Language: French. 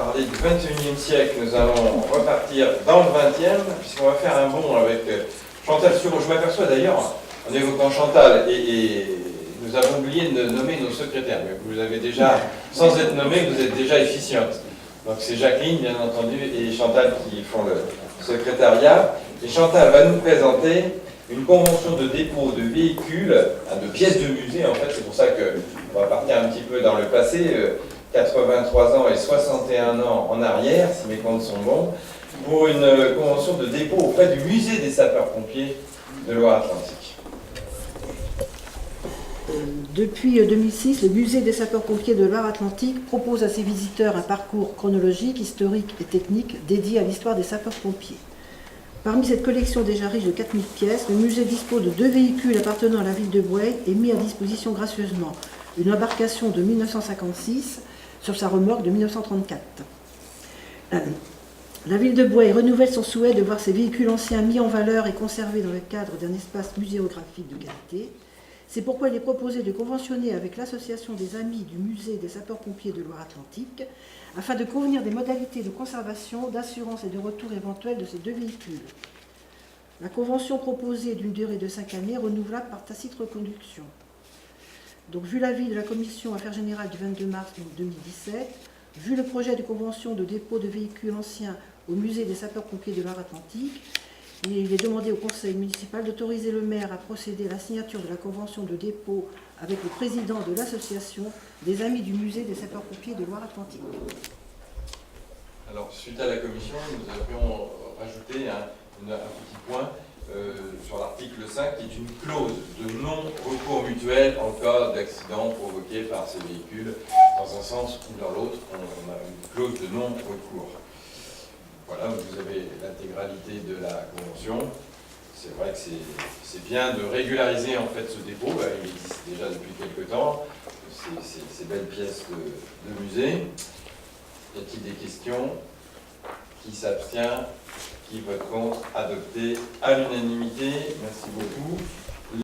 parler du 21e siècle, nous allons repartir dans le 20e, puisqu'on va faire un bond avec Chantal Sureau. Je m'aperçois d'ailleurs, en évoquant Chantal, et nous avons oublié de nommer nos secrétaires, mais vous avez déjà, sans être nommé, vous êtes déjà efficiente. Donc c'est Jacqueline, bien entendu, et Chantal qui font le secrétariat. Et Chantal va nous présenter une convention de dépôt de véhicules, de pièces de musée, en fait, c'est pour ça qu'on va partir un petit peu dans le passé, 83 ans et 61 ans en arrière, si mes comptes sont bons, pour une convention de dépôt auprès du musée des sapeurs-pompiers de Loire-Atlantique. Depuis 2006, le musée des sapeurs-pompiers de Loire-Atlantique propose à ses visiteurs un parcours chronologique, historique et technique dédié à l'histoire des sapeurs-pompiers. Parmi cette collection déjà riche de 4000 pièces, le musée dispose de 2 véhicules appartenant à la ville de Boueuil et mis à disposition gracieusement une embarcation de 1956 sur sa remorque de 1934. La ville de Boueuil renouvelle son souhait de voir ses véhicules anciens mis en valeur et conservés dans le cadre d'un espace muséographique de qualité. C'est pourquoi il est proposé de conventionner avec l'association des Amis du musée des sapeurs-pompiers de Loire-Atlantique afin de convenir des modalités de conservation, d'assurance et de retour éventuel de ces 2 véhicules. La convention proposée est d'une durée de 5 années, renouvelable par tacite reconduction. Donc, vu l'avis de la Commission Affaires Générales du 22 mars 2017, vu le projet de convention de dépôt de véhicules anciens au musée des sapeurs-pompiers de Loire-Atlantique, il est demandé au conseil municipal d'autoriser le maire à procéder à la signature de la convention de dépôt avec le président de l'association des Amis du musée des sapeurs-pompiers de Loire-Atlantique. Alors, suite à la commission, nous avions rajouté un petit point sur l'article 5, qui est une clause de non-recours mutuel en cas d'accident provoqué par ces véhicules, dans un sens ou dans l'autre, on a une clause de non-recours. Voilà, vous avez l'intégralité de la convention. C'est vrai que c'est bien de régulariser en fait ce dépôt. Il existe déjà depuis quelque temps, ces belles pièces de musée. Y a-t-il des questions? Qui s'abstient? Qui vote contre? Adopté à l'unanimité. Merci beaucoup.